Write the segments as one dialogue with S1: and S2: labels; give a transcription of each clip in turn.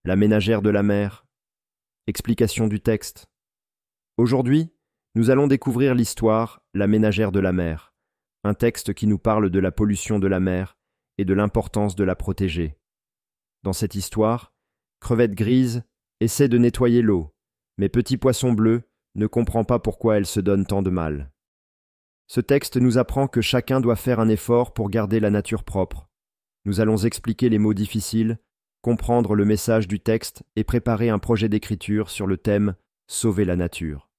S1: La ménagère de la mer. Explication du texte. Aujourd'hui, nous allons découvrir l'histoire La ménagère de la mer, un texte qui nous parle de la pollution de la mer et de l'importance de la protéger. Dans cette histoire, Crevette Grise essaie de nettoyer l'eau, mais Petit Poisson Bleu ne comprend pas pourquoi elle se donne tant de mal. Ce texte nous apprend que chacun doit faire un effort pour garder la nature propre. Nous allons expliquer les mots difficiles, comprendre le message du texte et préparer un projet d'écriture sur le thème « Sauver la nature ».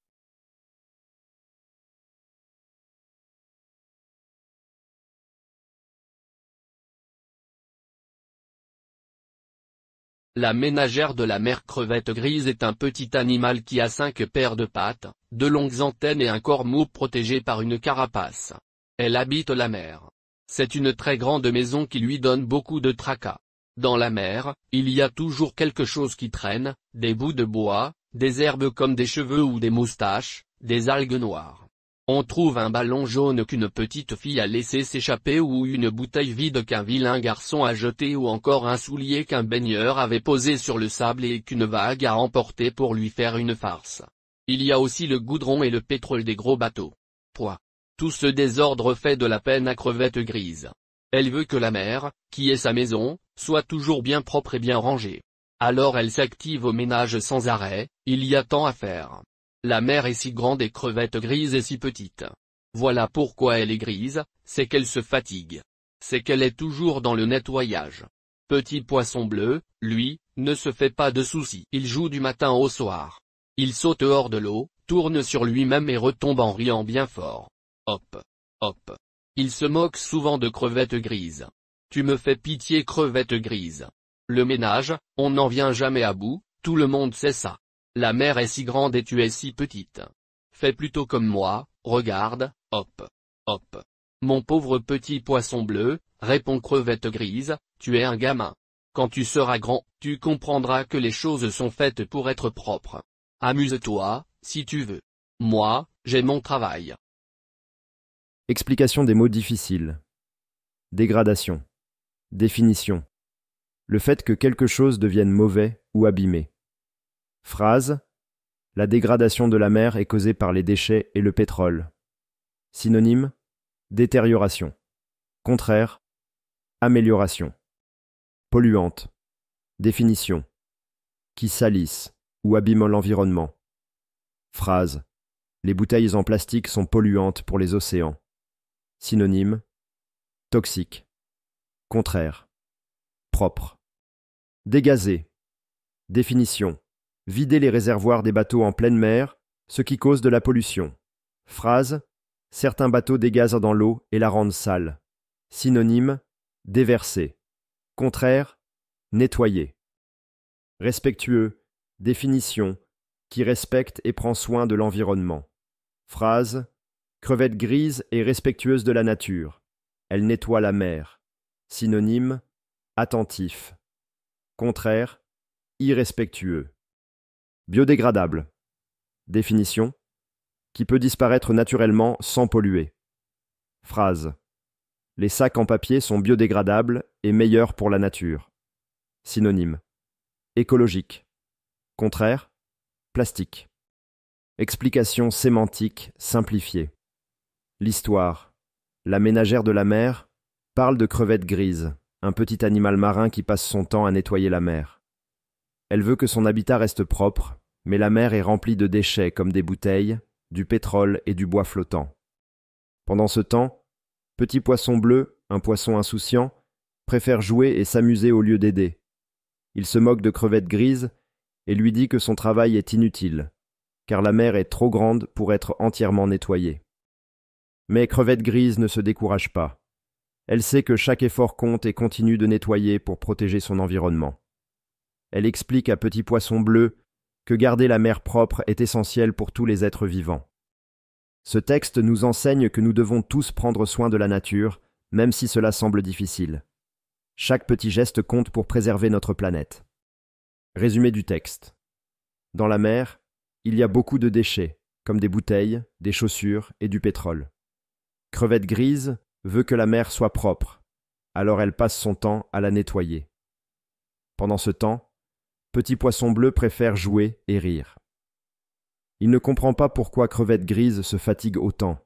S2: La ménagère de la mer Crevette Grise est un petit animal qui a 5 paires de pattes, de longues antennes et un corps mou protégé par une carapace. Elle habite la mer. C'est une très grande maison qui lui donne beaucoup de tracas. Dans la mer, il y a toujours quelque chose qui traîne, des bouts de bois, des herbes comme des cheveux ou des moustaches, des algues noires. On trouve un ballon jaune qu'une petite fille a laissé s'échapper ou une bouteille vide qu'un vilain garçon a jeté ou encore un soulier qu'un baigneur avait posé sur le sable et qu'une vague a emporté pour lui faire une farce. Il y a aussi le goudron et le pétrole des gros bateaux. Tout ce désordre fait de la peine à Crevette Grise. Elle veut que la mer, qui est sa maison, soit toujours bien propre et bien rangée. Alors elle s'active au ménage sans arrêt, il y a tant à faire. La mer est si grande et Crevette Grise est si petite. Voilà pourquoi elle est grise, c'est qu'elle se fatigue. C'est qu'elle est toujours dans le nettoyage. Petit Poisson Bleu, lui, ne se fait pas de soucis. Il joue du matin au soir. Il saute hors de l'eau, tourne sur lui-même et retombe en riant bien fort. Hop, hop. Il se moque souvent de Crevette Grise. Tu me fais pitié Crevette Grise. Le ménage, on n'en vient jamais à bout, tout le monde sait ça. La mer est si grande et tu es si petite. Fais plutôt comme moi, regarde, hop, hop. Mon pauvre Petit Poisson Bleu, répond Crevette Grise, tu es un gamin. Quand tu seras grand, tu comprendras que les choses sont faites pour être propres. Amuse-toi, si tu veux. Moi, j'ai mon travail.
S1: Explication des mots difficiles. Dégradation. Définition. Le fait que quelque chose devienne mauvais ou abîmé. Phrase. La dégradation de la mer est causée par les déchets et le pétrole. Synonyme. Détérioration. Contraire. Amélioration. Polluante. Définition. Qui salissent ou abîment l'environnement. Phrase. Les bouteilles en plastique sont polluantes pour les océans. Synonyme. Toxique. Contraire. Propre. Dégazer. Définition. Vider les réservoirs des bateaux en pleine mer, ce qui cause de la pollution. Phrase. Certains bateaux dégazent dans l'eau et la rendent sale. Synonyme. Déverser. Contraire. Nettoyer. Respectueux. Définition. Qui respecte et prend soin de l'environnement. Phrase. Crevette Grise est respectueuse de la nature. Elle nettoie la mer. Synonyme. Attentif. Contraire. Irrespectueux. Biodégradable. Définition. Qui peut disparaître naturellement sans polluer. Phrase. Les sacs en papier sont biodégradables et meilleurs pour la nature. Synonyme. Écologique. Contraire. Plastique. Explication sémantique simplifiée. L'histoire. La ménagère de la mer parle de Crevette Grise, un petit animal marin qui passe son temps à nettoyer la mer. Elle veut que son habitat reste propre, mais la mer est remplie de déchets comme des bouteilles, du pétrole et du bois flottant. Pendant ce temps, Petit Poisson Bleu, un poisson insouciant, préfère jouer et s'amuser au lieu d'aider. Il se moque de Crevette Grise et lui dit que son travail est inutile, car la mer est trop grande pour être entièrement nettoyée. Mais Crevette Grise ne se décourage pas. Elle sait que chaque effort compte et continue de nettoyer pour protéger son environnement. Elle explique à Petit Poisson Bleu que garder la mer propre est essentiel pour tous les êtres vivants. Ce texte nous enseigne que nous devons tous prendre soin de la nature, même si cela semble difficile. Chaque petit geste compte pour préserver notre planète. Résumé du texte. Dans la mer, il y a beaucoup de déchets, comme des bouteilles, des chaussures et du pétrole. Crevette Grise veut que la mer soit propre, alors elle passe son temps à la nettoyer. Pendant ce temps, Petit poisson bleu préfère jouer et rire. Il ne comprend pas pourquoi Crevette Grise se fatigue autant.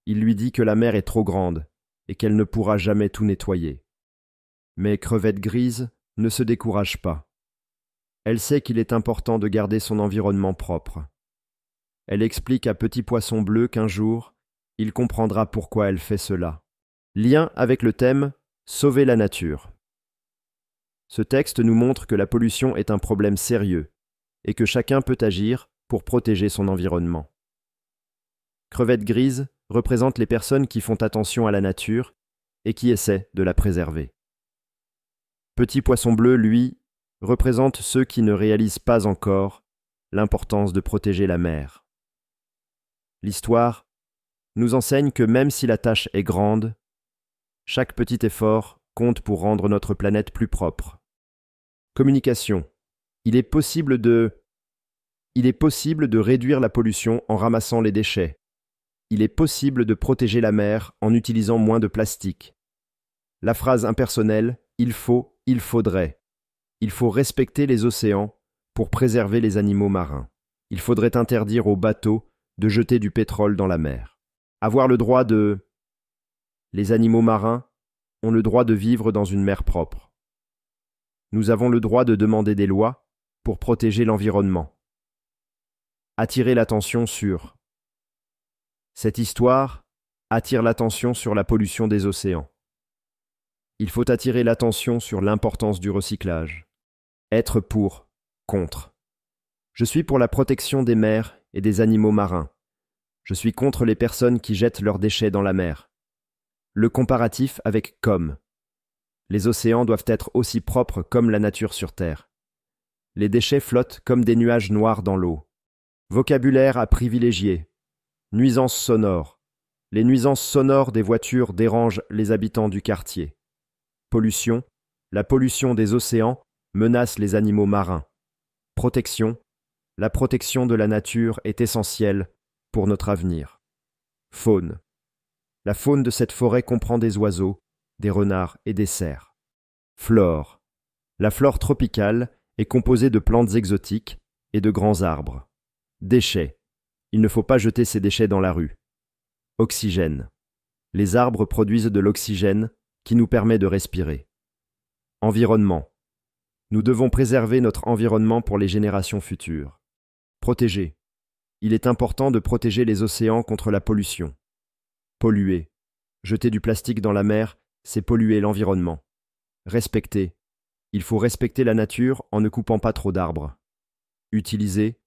S1: Il lui dit que la mer est trop grande et qu'elle ne pourra jamais tout nettoyer. Mais Crevette Grise ne se décourage pas. Elle sait qu'il est important de garder son environnement propre. Elle explique à Petit Poisson Bleu qu'un jour, il comprendra pourquoi elle fait cela. Lien avec le thème « Sauver la nature ». Ce texte nous montre que la pollution est un problème sérieux et que chacun peut agir pour protéger son environnement. Crevette Grise représente les personnes qui font attention à la nature et qui essaient de la préserver. Petit Poisson Bleu, lui, représente ceux qui ne réalisent pas encore l'importance de protéger la mer. L'histoire nous enseigne que même si la tâche est grande, chaque petit effort compte pour rendre notre planète plus propre. Communication. Il est possible de réduire la pollution en ramassant les déchets. Il est possible de protéger la mer en utilisant moins de plastique. La phrase impersonnelle « il faut »,« il faudrait ». Il faut respecter les océans pour préserver les animaux marins. Il faudrait interdire aux bateaux de jeter du pétrole dans la mer. Avoir le droit de... Les animaux marins ont le droit de vivre dans une mer propre. Nous avons le droit de demander des lois pour protéger l'environnement. Attirer l'attention sur... Cette histoire attire l'attention sur la pollution des océans. Il faut attirer l'attention sur l'importance du recyclage. Être pour, contre. Je suis pour la protection des mers et des animaux marins. Je suis contre les personnes qui jettent leurs déchets dans la mer. Le comparatif avec comme. Les océans doivent être aussi propres comme la nature sur Terre. Les déchets flottent comme des nuages noirs dans l'eau. Vocabulaire à privilégier. Nuisances sonores. Les nuisances sonores des voitures dérangent les habitants du quartier. Pollution. La pollution des océans menace les animaux marins. Protection. La protection de la nature est essentielle pour notre avenir. Faune. La faune de cette forêt comprend des oiseaux, des renards et des cerfs. Flore. La flore tropicale est composée de plantes exotiques et de grands arbres. Déchets. Il ne faut pas jeter ces déchets dans la rue. Oxygène. Les arbres produisent de l'oxygène qui nous permet de respirer. Environnement. Nous devons préserver notre environnement pour les générations futures. Protéger. Il est important de protéger les océans contre la pollution. Polluer. Jeter du plastique dans la mer, c'est polluer l'environnement. Respecter. Il faut respecter la nature en ne coupant pas trop d'arbres. Utiliser.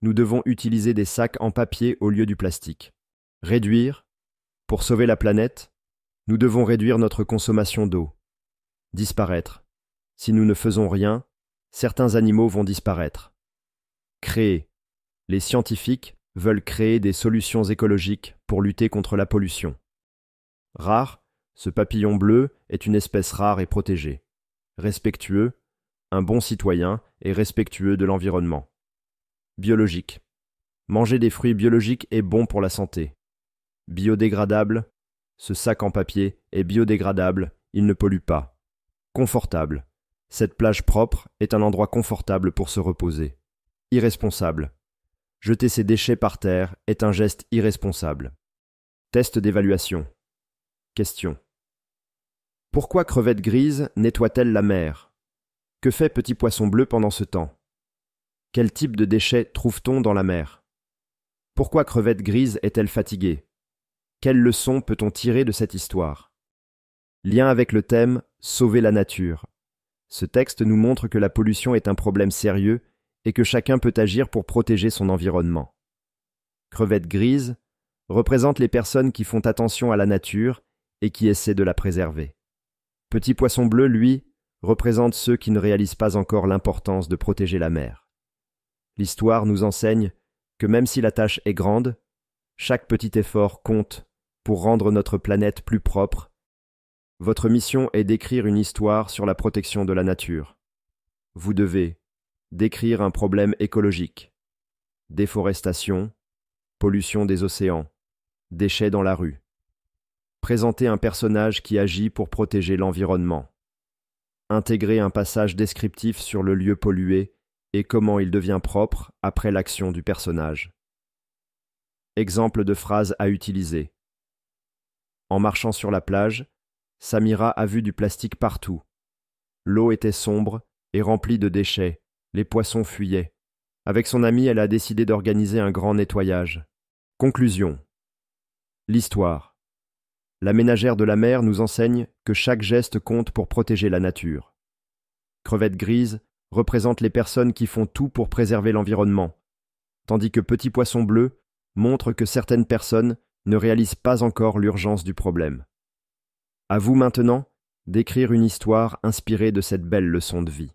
S1: Nous devons utiliser des sacs en papier au lieu du plastique. Réduire. Pour sauver la planète, nous devons réduire notre consommation d'eau. Disparaître. Si nous ne faisons rien, certains animaux vont disparaître. Créer. Les scientifiques veulent créer des solutions écologiques pour lutter contre la pollution. Rare, ce papillon bleu est une espèce rare et protégée. Respectueux, un bon citoyen et respectueux de l'environnement. Biologique. Manger des fruits biologiques est bon pour la santé. Biodégradable. Ce sac en papier est biodégradable, il ne pollue pas. Confortable. Cette plage propre est un endroit confortable pour se reposer. Irresponsable. Jeter ses déchets par terre est un geste irresponsable. Test d'évaluation. Question. Pourquoi Crevette Grise nettoie-t-elle la mer? Que fait Petit Poisson Bleu pendant ce temps? Quel type de déchets trouve-t-on dans la mer? Pourquoi Crevette Grise est-elle fatiguée? Quelles leçons peut-on tirer de cette histoire? Lien avec le thème « Sauver la nature ». Ce texte nous montre que la pollution est un problème sérieux et que chacun peut agir pour protéger son environnement. Crevette Grise représente les personnes qui font attention à la nature et qui essaient de la préserver. Petit Poisson Bleu, lui, représente ceux qui ne réalisent pas encore l'importance de protéger la mer. L'histoire nous enseigne que même si la tâche est grande, chaque petit effort compte pour rendre notre planète plus propre. Votre mission est d'écrire une histoire sur la protection de la nature. Vous devez décrire un problème écologique, déforestation, pollution des océans, déchets dans la rue. Présenter un personnage qui agit pour protéger l'environnement. Intégrer un passage descriptif sur le lieu pollué et comment il devient propre après l'action du personnage. Exemple de phrase à utiliser. En marchant sur la plage, Samira a vu du plastique partout. L'eau était sombre et remplie de déchets, les poissons fuyaient. Avec son amie, elle a décidé d'organiser un grand nettoyage. Conclusion. L'histoire. La ménagère de la mer nous enseigne que chaque geste compte pour protéger la nature. Crevette grise représente les personnes qui font tout pour préserver l'environnement, tandis que Petit poisson bleu montre que certaines personnes ne réalisent pas encore l'urgence du problème. À vous maintenant d'écrire une histoire inspirée de cette belle leçon de vie.